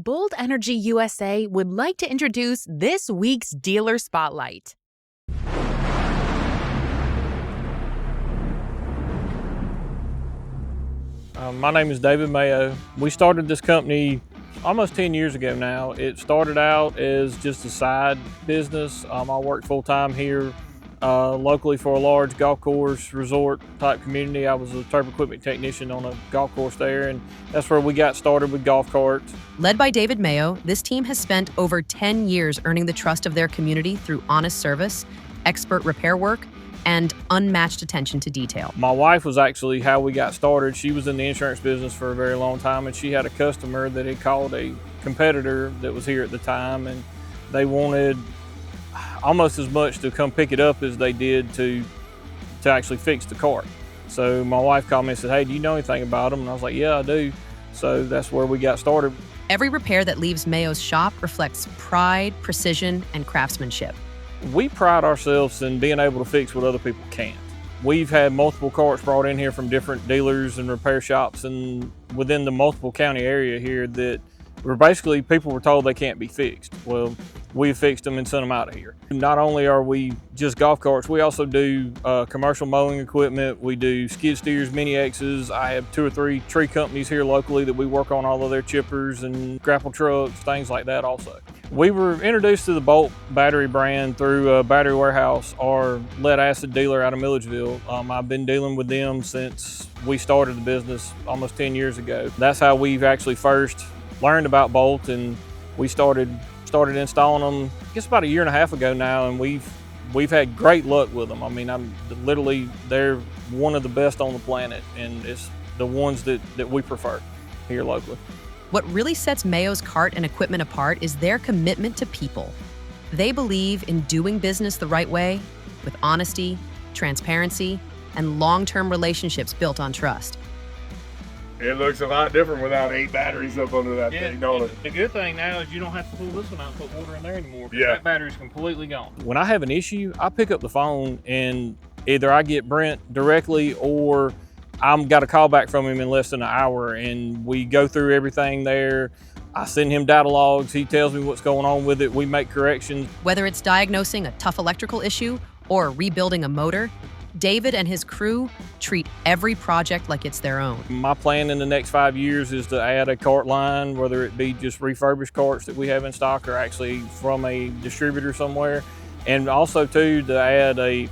Bold Energy USA would like to introduce this week's Dealer Spotlight. My name is David Mayo. We started this company almost 10 years ago now. It started out as just a side business. I worked full-time here locally for a large golf course resort type community. I was a turf equipment technician on a golf course there, and that's where we got started with golf carts. Led by David Mayo, this team has spent over 10 years earning the trust of their community through honest service, expert repair work, and unmatched attention to detail. My wife was actually how we got started. She was in the insurance business for a very long time, and she had a customer that had called a competitor that was here at the time, and they wanted almost as much to come pick it up as they did to actually fix the cart. So my wife called me and said, "Hey, do you know anything about them?" And I was like, "Yeah, I do." So that's where we got started. Every repair that leaves Mayo's shop reflects pride, precision, and craftsmanship. We pride ourselves in being able to fix what other people can't. We've had multiple carts brought in here from different dealers and repair shops and within the multiple county area here that were basically people were told they can't be fixed. Well, we fixed them and sent them out of here. Not only are we just golf carts, we also do commercial mowing equipment. We do skid steers, mini X's. I have 2 or 3 tree companies here locally that we work on all of their chippers and grapple trucks, things like that also. We were introduced to the Bolt battery brand through Battery Warehouse, our lead acid dealer out of Milledgeville. I've been dealing with them since we started the business almost 10 years ago. That's how we've actually first learned about Bolt, and we started installing them, I guess about 1.5 years ago now, and we've had great luck with them. I mean, they're one of the best on the planet, and it's the ones that we prefer here locally. What really sets Mayo's cart and equipment apart is their commitment to people. They believe in doing business the right way, with honesty, transparency, and long-term relationships built on trust. It looks a lot different without 8 batteries up under that thing, don't it? The good thing now is you don't have to pull this one out and put water in there anymore. Yeah. That battery's completely gone. When I have an issue, I pick up the phone and either I get Brent directly or I've got a call back from him in less than an hour, and we go through everything there. I send him data logs. He tells me what's going on with it. We make corrections. Whether it's diagnosing a tough electrical issue or rebuilding a motor, David and his crew treat every project like it's their own. My plan in the next 5 years is to add a cart line, whether it be just refurbished carts that we have in stock or actually from a distributor somewhere. And also too, to add a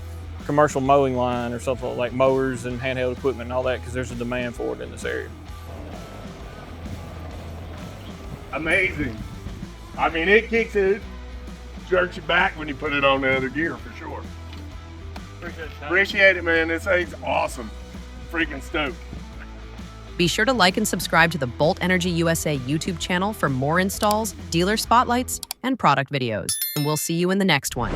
commercial mowing line or something like mowers and handheld equipment and all that, because there's a demand for it in this area. Amazing. I mean, it kicks it, jerks you back when you put it on the other gear for sure. Appreciate it, man. This thing's awesome. Freaking stoked. Be sure to like and subscribe to the Bolt Energy USA YouTube channel for more installs, dealer spotlights, and product videos. And we'll see you in the next one.